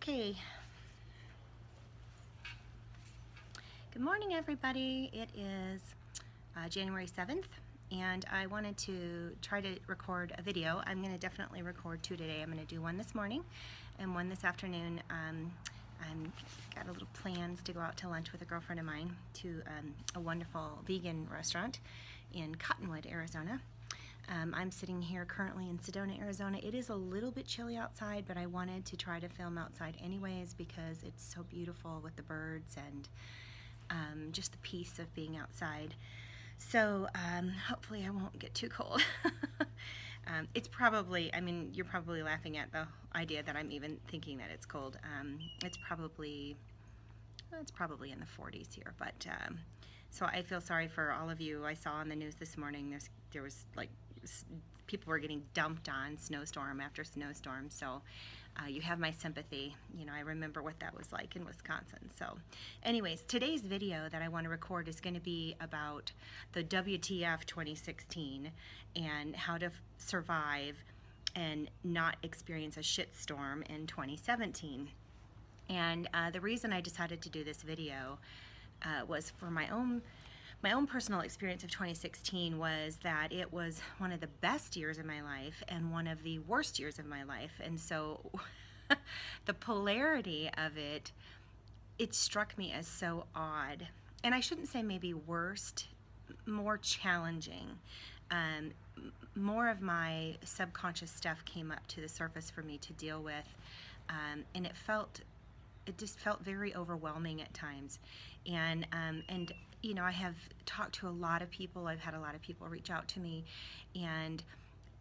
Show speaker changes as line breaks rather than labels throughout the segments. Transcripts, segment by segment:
Okay. Good morning, everybody. It is January 7th, and I wanted to try to record a video. I'm going to definitely record two today. I'm going to do one this morning and one this afternoon. I'm got a little plans to go out to lunch with a girlfriend of mine to a wonderful vegan restaurant in Cottonwood, Arizona. I'm sitting here currently in Sedona, Arizona. It is a little bit chilly outside, but I wanted to try to film outside anyways because it's so beautiful with the birds and just the peace of being outside. So hopefully I won't get too cold. It's probably, I mean, you're probably laughing at the idea that I'm even thinking that it's cold. It's probably in the 40s here, but so I feel sorry for all of you. I saw on the news this morning there was like people were getting dumped on snowstorm after snowstorm, so you have my sympathy. You know, I remember what that was like in Wisconsin. So anyways, today's video that I want to record is going to be about the WTF 2016 and how to survive and not experience a shitstorm in 2017. And the reason I decided to do this video was for my own personal experience of 2016 was that it was one of the best years of my life and one of the worst years of my life. And so the polarity of it struck me as so odd. And I shouldn't say maybe worst, more challenging. More of my subconscious stuff came up to the surface for me to deal with, and it just felt very overwhelming at times. And you know, I have talked to a lot of people. I've had a lot of people reach out to me, and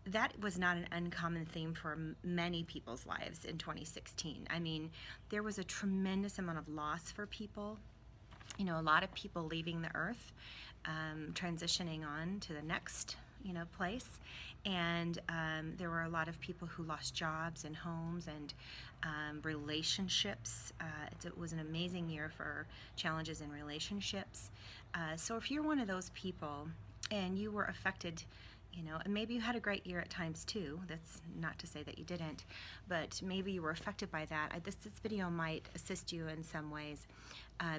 that was not an uncommon theme for many people's lives in 2016. I mean, there was a tremendous amount of loss for people. You know, a lot of people leaving the earth, transitioning on to the next, you know, place. And there were a lot of people who lost jobs and homes and relationships. It was an amazing year for challenges in relationships. So if you're one of those people and you were affected, you know, and maybe you had a great year at times too, that's not to say that you didn't, but maybe you were affected by that, this video might assist you in some ways,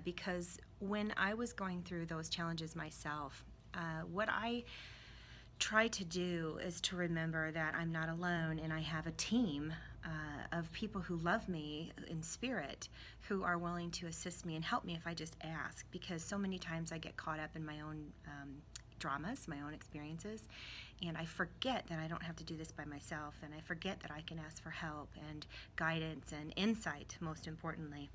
because when I was going through those challenges myself, what I try to do is to remember that I'm not alone, and I have a team of people who love me in spirit, who are willing to assist me and help me if I just ask, because so many times I get caught up in my own dramas, my own experiences, and I forget that I don't have to do this by myself, and I forget that I can ask for help and guidance and insight, most importantly.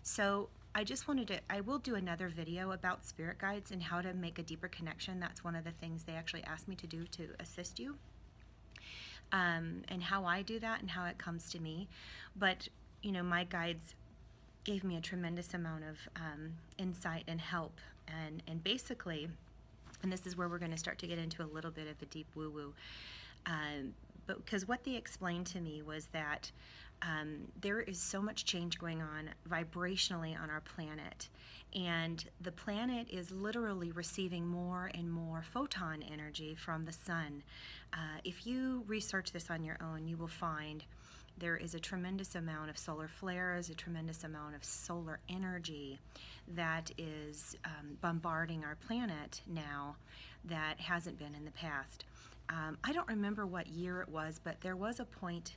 So I just wanted to, I will do another video about spirit guides and how to make a deeper connection. That's one of the things they actually asked me to do to assist you, and how I do that and how it comes to me. But, you know, my guides gave me a tremendous amount of insight and help, and basically, and this is where we're going to start to get into a little bit of a deep woo-woo, but because what they explained to me was that there is so much change going on vibrationally on our planet, and the planet is literally receiving more and more photon energy from the sun. If you research this on your own, you will find there is a tremendous amount of solar flares, a tremendous amount of solar energy that is bombarding our planet now that hasn't been in the past. I don't remember what year it was, but there was a point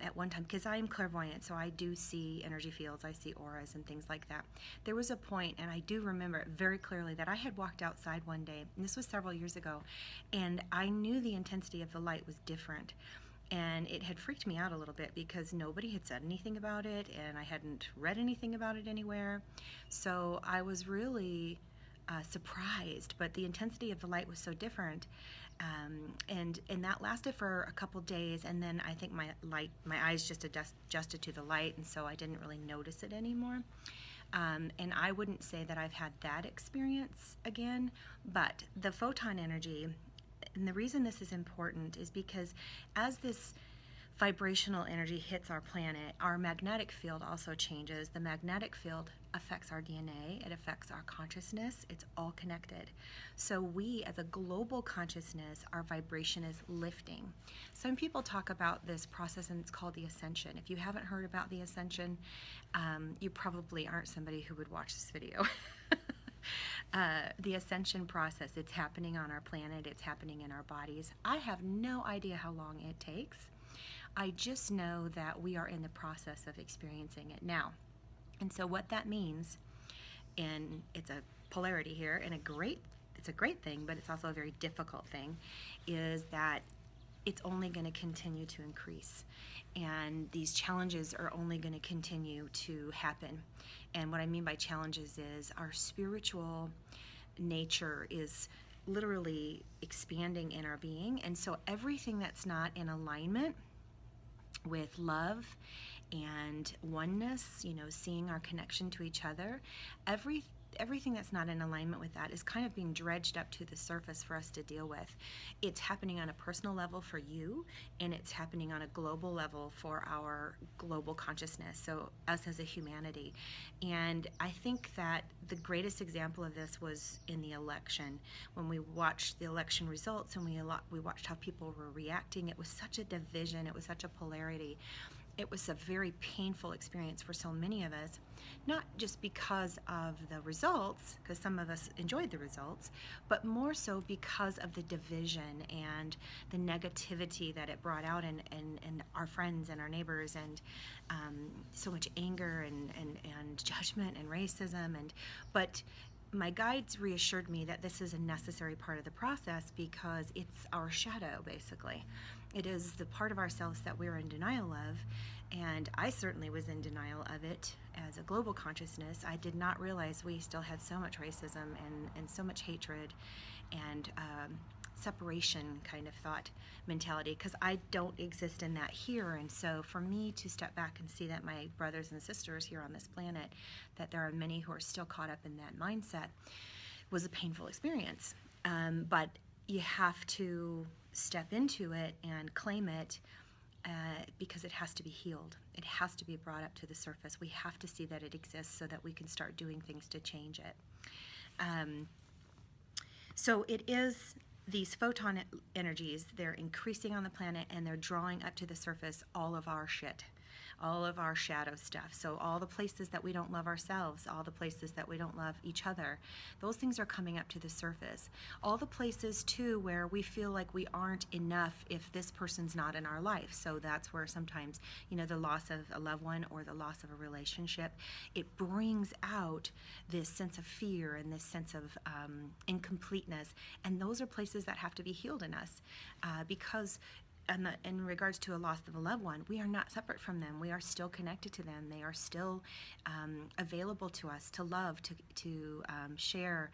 at one time, because I am clairvoyant, so I do see energy fields, I see auras and things like that. There was a point, and I do remember it very clearly, that I had walked outside one day, and this was several years ago, and I knew the intensity of the light was different. And it had freaked me out a little bit because nobody had said anything about it, and I hadn't read anything about it anywhere. So I was really surprised, but the intensity of the light was so different. And that lasted for a couple days, and then I think my eyes just adjusted to the light, and so I didn't really notice it anymore. And I wouldn't say that I've had that experience again, but the photon energy, and the reason this is important is because as this vibrational energy hits our planet, our magnetic field also changes. The magnetic field affects our DNA, it affects our consciousness, it's all connected. So we, as a global consciousness, our vibration is lifting. Some people talk about this process and it's called the Ascension. If you haven't heard about the Ascension, you probably aren't somebody who would watch this video. The Ascension process, it's happening on our planet, it's happening in our bodies. I have no idea how long it takes. I just know that we are in the process of experiencing it now. And so what that means, and it's a polarity here, and it's a great thing, but it's also a very difficult thing, is that it's only going to continue to increase. And these challenges are only going to continue to happen. And what I mean by challenges is our spiritual nature is literally expanding in our being. And so everything that's not in alignment with love and oneness, seeing our connection to each other, everything that's not in alignment with that is kind of being dredged up to the surface for us to deal with. It's happening on a personal level for you, and it's happening on a global level for our global consciousness, so us as a humanity. And I think that the greatest example of this was in the election. When we watched the election results and we watched how people were reacting, it was such a division, it was such a polarity. It was a very painful experience for so many of us, not just because of the results, because some of us enjoyed the results, but more so because of the division and the negativity that it brought out in our friends and our neighbors, and so much anger and judgment and racism. But my guides reassured me that this is a necessary part of the process because it's our shadow, basically. It is the part of ourselves that we're in denial of, and I certainly was in denial of it as a global consciousness. I did not realize we still had so much racism and so much hatred and separation kind of thought mentality, because I don't exist in that here. And so for me to step back and see that my brothers and sisters here on this planet, that there are many who are still caught up in that mindset, was a painful experience. But you have to step into it and claim it, because it has to be healed. It has to be brought up to the surface. We have to see that it exists so that we can start doing things to change it. So it is these photon energies, they're increasing on the planet and they're drawing up to the surface all of our shit, all of our shadow stuff. So all the places that we don't love ourselves, all the places that we don't love each other, those things are coming up to the surface. All the places too where we feel like we aren't enough if this person's not in our life. So that's where sometimes, the loss of a loved one or the loss of a relationship, it brings out this sense of fear and this sense of incompleteness. And those are places that have to be healed in us, because in regards to a loss of a loved one, we are not separate from them. We are still connected to them. They are still available to us to love, to share.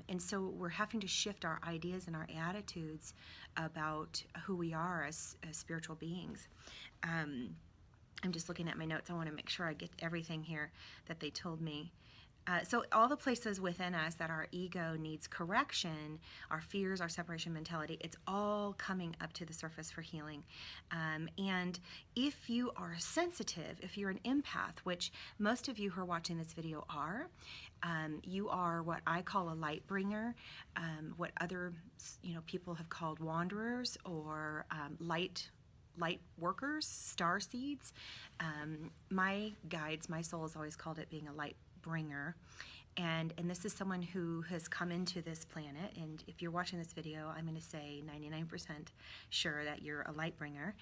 And so we're having to shift our ideas and our attitudes about who we are as spiritual beings. I'm just looking at my notes. I want to make sure I get everything here that they told me. So all the places within us that our ego needs correction, our fears, our separation mentality, it's all coming up to the surface for healing. And if you are sensitive, if you're an empath, which most of you who are watching this video are, you are what I call a light bringer, what other people have called wanderers or light workers, star seeds. My guides, my soul has always called it being a light bringer, and this is someone who has come into this planet, and if you're watching this video, I'm going to say 99% sure that you're a light bringer.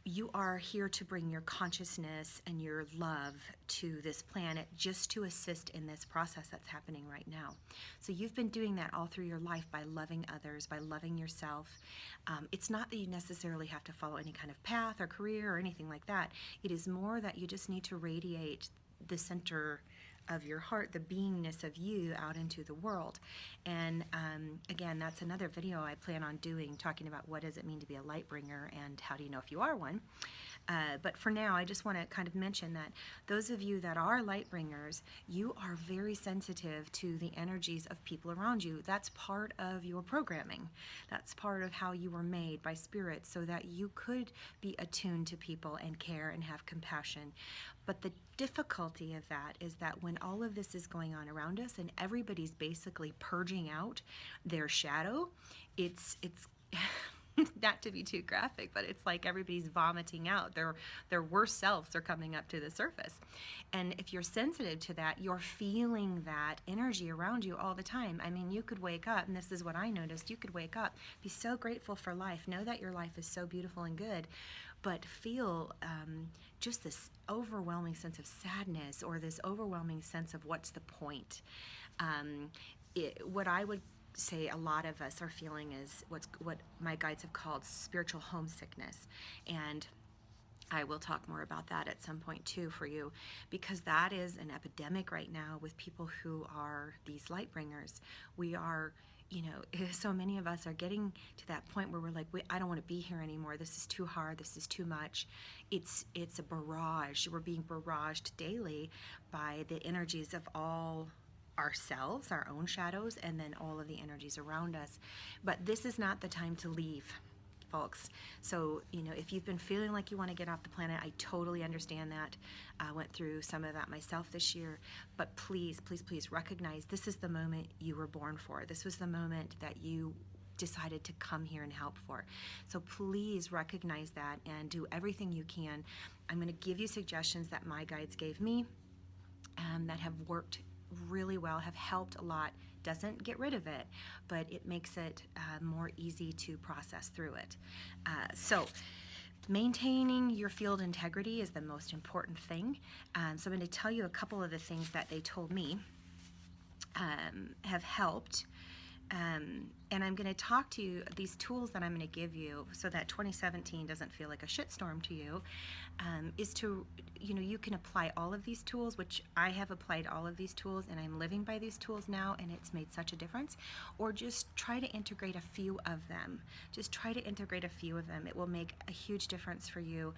You are here to bring your consciousness and your love to this planet just to assist in this process that's happening right now. So you've been doing that all through your life by loving others, by loving yourself. It's not that you necessarily have to follow any kind of path or career or anything like that. It is more that you just need to radiate the center of your heart, the beingness of you out into the world. And again, that's another video I plan on doing, talking about what does it mean to be a light bringer and how do you know if you are one. But for now, I just want to kind of mention that those of you that are light bringers, you are very sensitive to the energies of people around you. That's part of your programming. That's part of how you were made by spirit, so that you could be attuned to people and care and have compassion. But the difficulty of that is that when all of this is going on around us and everybody's basically purging out their shadow, it's not to be too graphic, but it's like everybody's vomiting out. Their worst selves are coming up to the surface. And if you're sensitive to that, you're feeling that energy around you all the time. I mean, you could wake up, and this is what I noticed, you could wake up, be so grateful for life, know that your life is so beautiful and good, but feel just this overwhelming sense of sadness, or this overwhelming sense of what's the point. What I would say a lot of us are feeling is what my guides have called spiritual homesickness. And I will talk more about that at some point too for you, because that is an epidemic right now with people who are these light bringers. We are, so many of us are getting to that point where we're like, I don't want to be here anymore. This is too hard. This is too much. It's a barrage. We're being barraged daily by the energies of all ourselves, our own shadows, and then all of the energies around us. But this is not the time to leave, folks. So, if you've been feeling like you want to get off the planet, I totally understand that. I went through some of that myself this year. But please, please, please recognize this is the moment you were born for. This was the moment that you decided to come here and help for. So please recognize that and do everything you can. I'm going to give you suggestions that my guides gave me that have worked really well, have helped a lot. Doesn't get rid of it, but it makes it more easy to process through it. So maintaining your field integrity is the most important thing. So I'm going to tell you a couple of the things that they told me have helped. And I'm going to talk to you, these tools that I'm going to give you so that 2017 doesn't feel like a shitstorm to you, is to, you can apply all of these tools, which I have applied all of these tools and I'm living by these tools now, and it's made such a difference. Or just try to integrate a few of them. Just try to integrate a few of them. It will make a huge difference for you,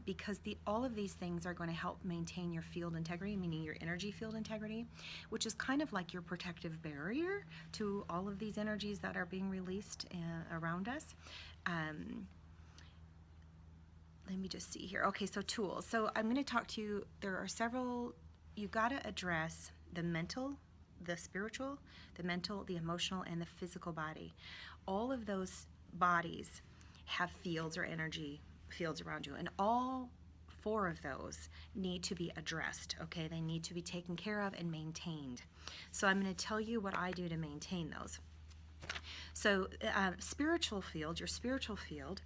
because all of these things are going to help maintain your field integrity, meaning your energy field integrity, which is kind of like your protective barrier to all of these energies that are being released around us. Let me just see here. Okay, so tools. So I'm going to talk to you. There are several. You got to address the mental, the spiritual, the mental, the emotional, and the physical body. All of those bodies have fields or energy fields around you, and all 4 of those need to be addressed, okay? They need to be taken care of and maintained. So I'm going to tell you what I do to maintain those. So spiritual field, your spiritual field,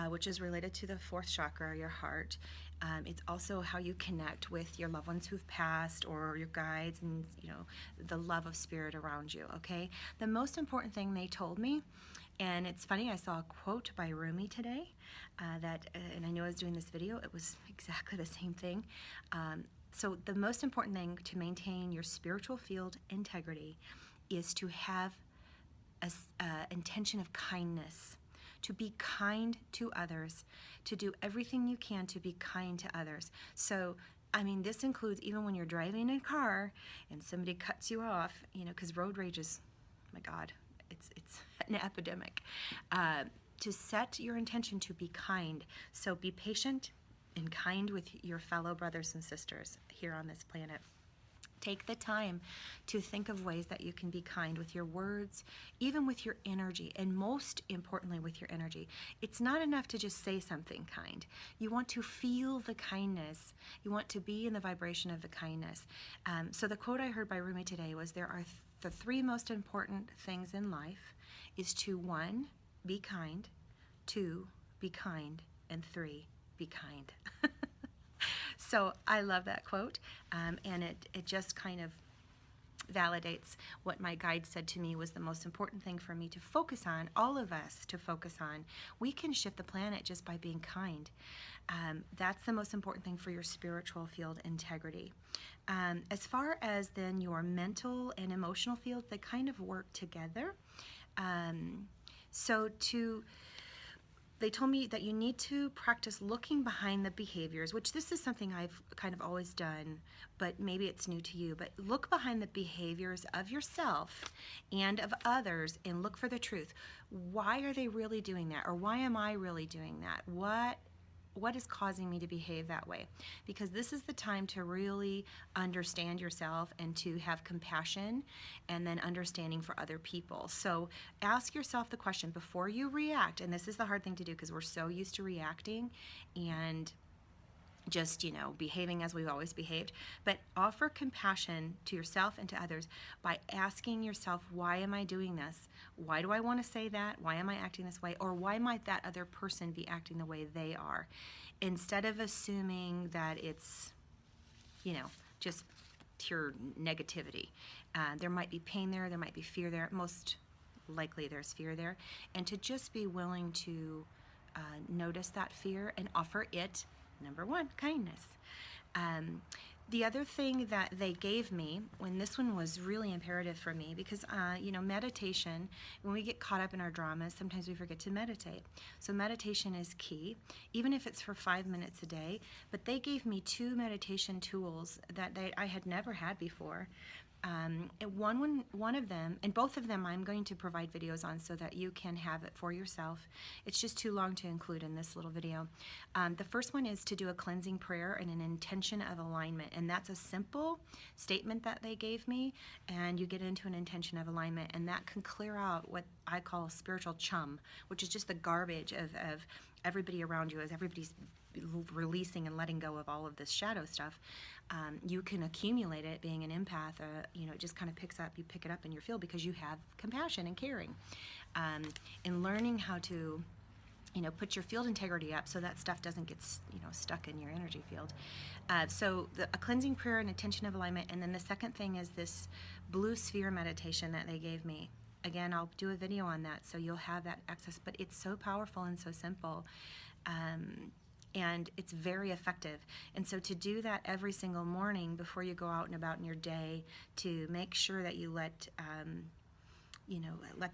which is related to the 4th chakra, your heart. It's also how you connect with your loved ones who've passed, or your guides, and the love of spirit around you, okay? The most important thing they told me, and it's funny, I saw a quote by Rumi today, and I knew I was doing this video, it was exactly the same thing. So the most important thing to maintain your spiritual field integrity is to have an intention of kindness, to be kind to others, to do everything you can to be kind to others. So, I mean, this includes even when you're driving a car and somebody cuts you off, because road rage is, oh my God, it's an epidemic. To set your intention to be kind. So be patient and kind with your fellow brothers and sisters here on this planet. Take the time to think of ways that you can be kind with your words, even with your energy, and most importantly with your energy. It's not enough to just say something kind. You want to feel the kindness. You want to be in the vibration of the kindness. So the quote I heard by Rumi today was, there are the 3 most important things in life is to 1, be kind, 2, be kind, and 3, be kind. So I love that quote, and it just kind of validates what my guide said to me was the most important thing for me to focus on, all of us to focus on. We can shift the planet just by being kind. That's the most important thing for your spiritual field integrity. As far as then your mental and emotional field, they kind of work together. They told me that you need to practice looking behind the behaviors, which this is something I've kind of always done, but maybe it's new to you. But look behind the behaviors of yourself and of others and look for the truth. Why are they really doing that? Or why am I really doing that? What is causing me to behave that way? Because this is the time to really understand yourself and to have compassion and then understanding for other people. So ask yourself the question before you react, and this is the hard thing to do because we're so used to reacting and just, behaving as we've always behaved. But offer compassion to yourself and to others by asking yourself, why am I doing this? Why do I want to say that? Why am I acting this way? Or why might that other person be acting the way they are? Instead of assuming that it's, just pure negativity. There might be pain there, there might be fear there. Most likely there's fear there. And to just be willing to notice that fear and offer it, number one, kindness. The other thing that they gave me, when this one was really imperative for me, because, meditation, when we get caught up in our dramas, sometimes we forget to meditate. So meditation is key, even if it's for 5 minutes a day. But they gave me 2 meditation tools that I had never had before. One of them, and both of them I'm going to provide videos on so that you can have it for yourself. It's just too long to include in this little video. The first one is to do a cleansing prayer and an intention of alignment, and that's a simple statement that they gave me, and you get into an intention of alignment, and that can clear out what I call spiritual chum, which is just the garbage of everybody around you as everybody's releasing and letting go of all of this shadow stuff. You can accumulate it being an empath. It just kind of picks up, you pick it up in your field because you have compassion and caring. And learning how to, put your field integrity up so that stuff doesn't get, stuck in your energy field. So a cleansing prayer and intention of alignment. And then the second thing is this blue sphere meditation that they gave me. Again, I'll do a video on that so you'll have that access, but it's so powerful and so simple. And it's very effective. And so to do that every single morning before you go out and about in your day, to make sure that you let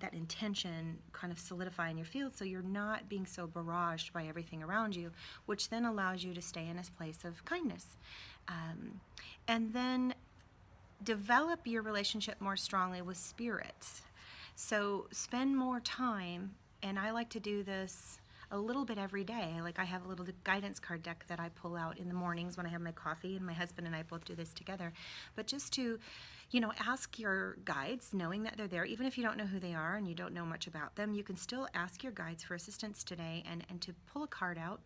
that intention kind of solidify in your field so you're not being so barraged by everything around you, which then allows you to stay in this place of kindness. And then develop your relationship more strongly with spirits. So spend more time, and I like to do this a little bit every day. Like I have a little guidance card deck that I pull out in the mornings when I have my coffee, and my husband and I both do this together. But just to, ask your guides, knowing that they're there, even if you don't know who they are and you don't know much about them, you can still ask your guides for assistance today and to pull a card out.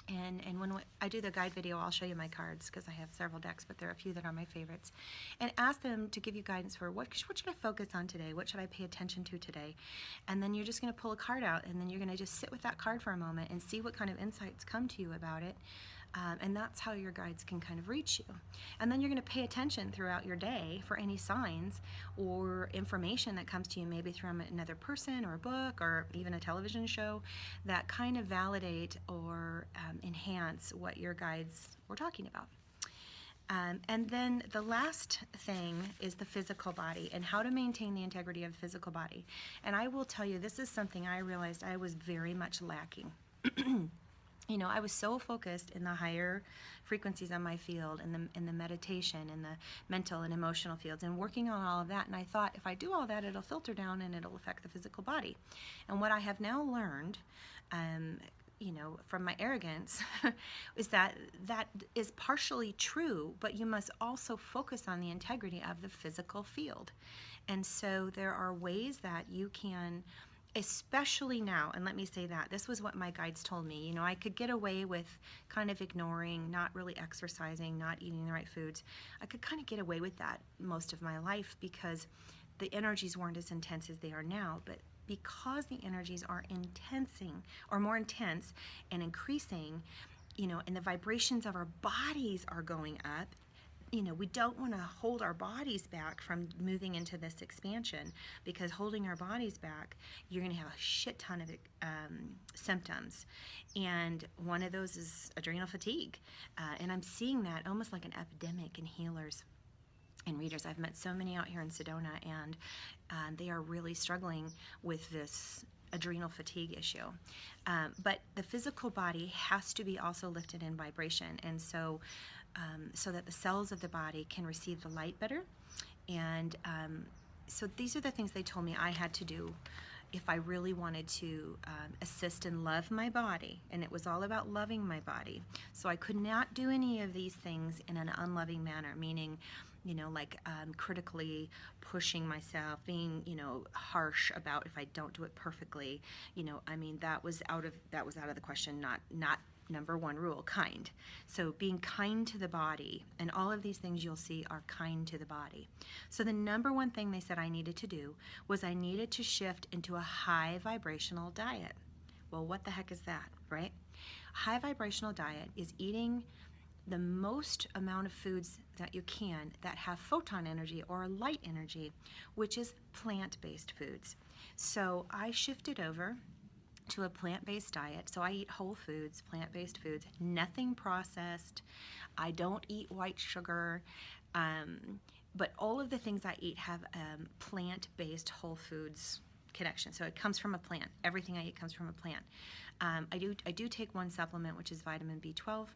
And when I do the guide video, I'll show you my cards because I have several decks, but there are a few that are my favorites. And ask them to give you guidance for what should I focus on today? What should I pay attention to today? And then you're just going to pull a card out, and then you're going to just sit with that card for a moment and see what kind of insights come to you about it. And that's how your guides can kind of reach you. And then you're going to pay attention throughout your day for any signs or information that comes to you, maybe from another person or a book or even a television show, that kind of validate or enhance what your guides were talking about. And then the last thing is the physical body and how to maintain the integrity of the physical body. And I will tell you, this is something I realized I was very much lacking. I was so focused in the higher frequencies on my field, in the meditation, in the mental and emotional fields, and working on all of that. And I thought, if I do all that, it'll filter down and it'll affect the physical body. And what I have now learned, from my arrogance, is that is partially true, but you must also focus on the integrity of the physical field. And so there are ways that you can, especially now, and let me say that, this was what my guides told me. I could get away with kind of ignoring, not really exercising, not eating the right foods. I could kind of get away with that most of my life because the energies weren't as intense as they are now. But because the energies are more intense and increasing, and the vibrations of our bodies are going up, we don't want to hold our bodies back from moving into this expansion, because holding our bodies back, you're going to have a shit ton of symptoms. And one of those is adrenal fatigue. And I'm seeing that almost like an epidemic in healers and readers. I've met so many out here in Sedona, and they are really struggling with this adrenal fatigue issue. But the physical body has to be also lifted in vibration, and so that the cells of the body can receive the light better. And so these are the things they told me I had to do if I really wanted to assist and love my body. And it was all about loving my body. So I could not do any of these things in an unloving manner, meaning, like critically pushing myself, being, harsh about if I don't do it perfectly. That was out of the question. Not number one rule, kind. So being kind to the body, and all of these things you'll see are kind to the body. So the number one thing they said I needed to do was I needed to shift into a high vibrational diet. Well, what the heck is that, right? High vibrational diet is eating the most amount of foods that you can that have photon energy or light energy, which is plant-based foods. So I shifted over to a plant-based diet. So I eat whole foods, plant-based foods, nothing processed. I don't eat white sugar, but all of the things I eat have plant-based whole foods connection. So it comes from a plant. Everything I eat comes from a plant. I do take one supplement, which is vitamin B12.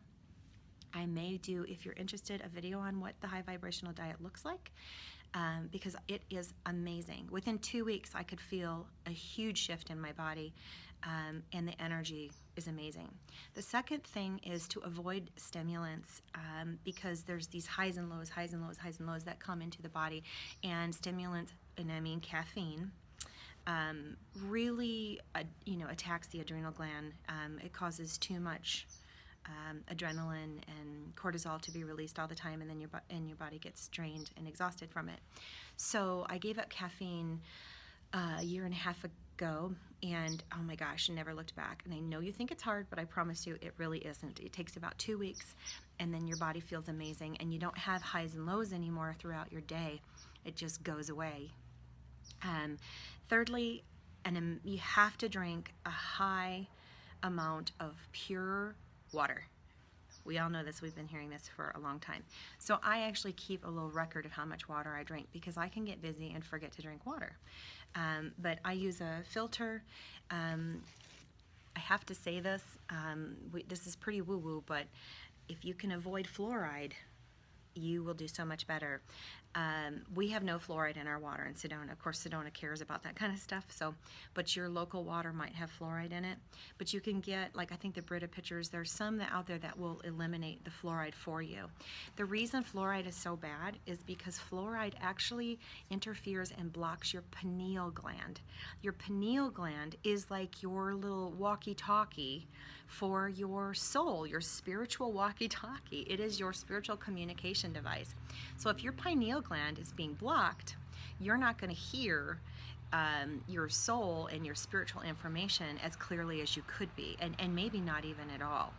I may do, if you're interested, a video on what the high vibrational diet looks like, because it is amazing. Within 2 weeks, I could feel a huge shift in my body, and the energy is amazing. The second thing is to avoid stimulants, because there's these highs and lows that come into the body, and stimulants, and I mean caffeine, really attacks the adrenal gland. It causes too much adrenaline and cortisol to be released all the time, and then your body gets drained and exhausted from it. So I gave up caffeine a year and a half ago, and oh my gosh, I never looked back. And I know you think it's hard, but I promise you it really isn't. It takes about 2 weeks, and then your body feels amazing, and you don't have highs and lows anymore throughout your day. It just goes away. Thirdly, you have to drink a high amount of pure water. We all know this. We've been hearing this for a long time. So I actually keep a little record of how much water I drink, because I can get busy and forget to drink water. But I use a filter. I have to say this. This is pretty woo-woo, but if you can avoid fluoride, you will do so much better. We have no fluoride in our water in Sedona. Of course, Sedona cares about that kind of stuff. But your local water might have fluoride in it. But you can get, like I think the Brita pitchers, there's some out there that will eliminate the fluoride for you. The reason fluoride is so bad is because fluoride actually interferes and blocks your pineal gland. Your pineal gland is like your little walkie-talkie for your soul, your spiritual walkie-talkie. It is your spiritual communication device. So if your pineal gland is being blocked, you're not going to hear your soul and your spiritual information as clearly as you could be, and maybe not even at all.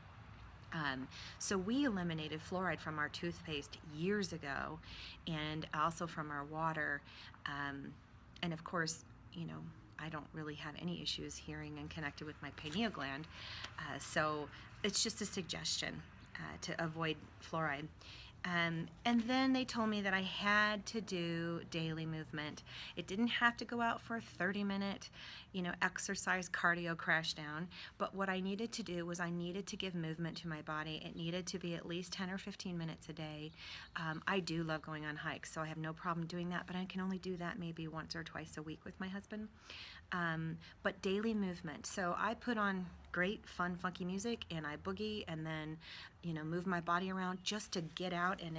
So we eliminated fluoride from our toothpaste years ago, and also from our water. And of course, I don't really have any issues hearing and connected with my pineal gland. So it's just a suggestion to avoid fluoride. And then they told me that I had to do daily movement. It didn't have to go out for a 30-minute, exercise, cardio crash down. But what I needed to do was I needed to give movement to my body. It needed to be at least 10 or 15 minutes a day. I do love going on hikes, so I have no problem doing that, but I can only do that maybe once or twice a week with my husband. But daily movement. So I put on great, fun, funky music, and I boogie, and then, move my body around just to get out. And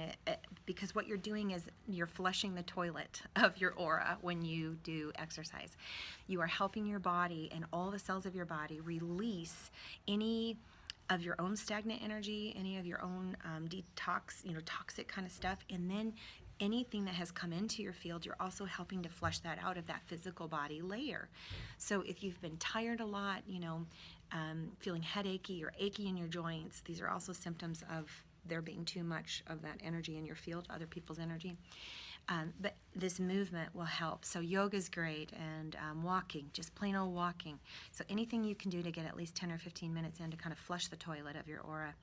because what you're doing is you're flushing the toilet of your aura when you do exercise. You are helping your body and all the cells of your body release any of your own stagnant energy, any of your own detox, toxic kind of stuff, and then anything that has come into your field, you're also helping to flush that out of that physical body layer. So if you've been tired a lot, feeling headachy or achy in your joints, these are also symptoms of there being too much of that energy in your field, other people's energy. But this movement will help. So yoga's great, and walking, just plain old walking. So anything you can do to get at least 10 or 15 minutes in to kind of flush the toilet of your aura.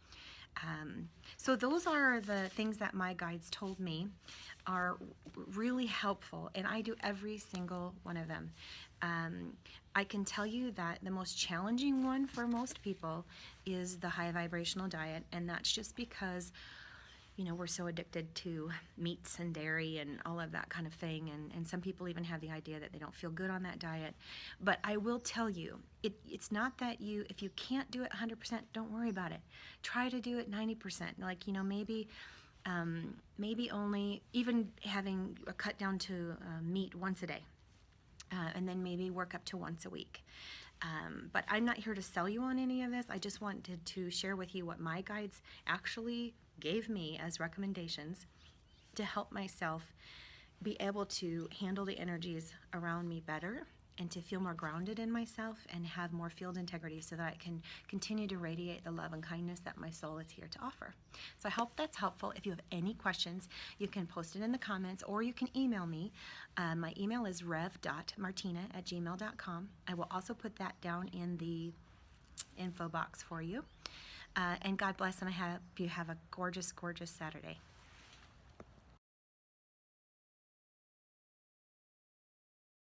So those are the things that my guides told me are really helpful, and I do every single one of them. I can tell you that the most challenging one for most people is the high vibrational diet, and that's just because we're so addicted to meats and dairy and all of that kind of thing. And some people even have the idea that they don't feel good on that diet. But I will tell you, it's not that if you can't do it 100%, don't worry about it. Try to do it 90%. Like, maybe only even having a cut down to meat once a day. And then maybe work up to once a week. But I'm not here to sell you on any of this. I just wanted to share with you what my guides actually gave me as recommendations to help myself be able to handle the energies around me better, and to feel more grounded in myself and have more field integrity so that I can continue to radiate the love and kindness that my soul is here to offer. So I hope that's helpful. If you have any questions, you can post it in the comments, or you can email me. My email is rev.martina@gmail.com. I will also put that down in the info box for you. And God bless, and I hope you have a gorgeous, gorgeous Saturday.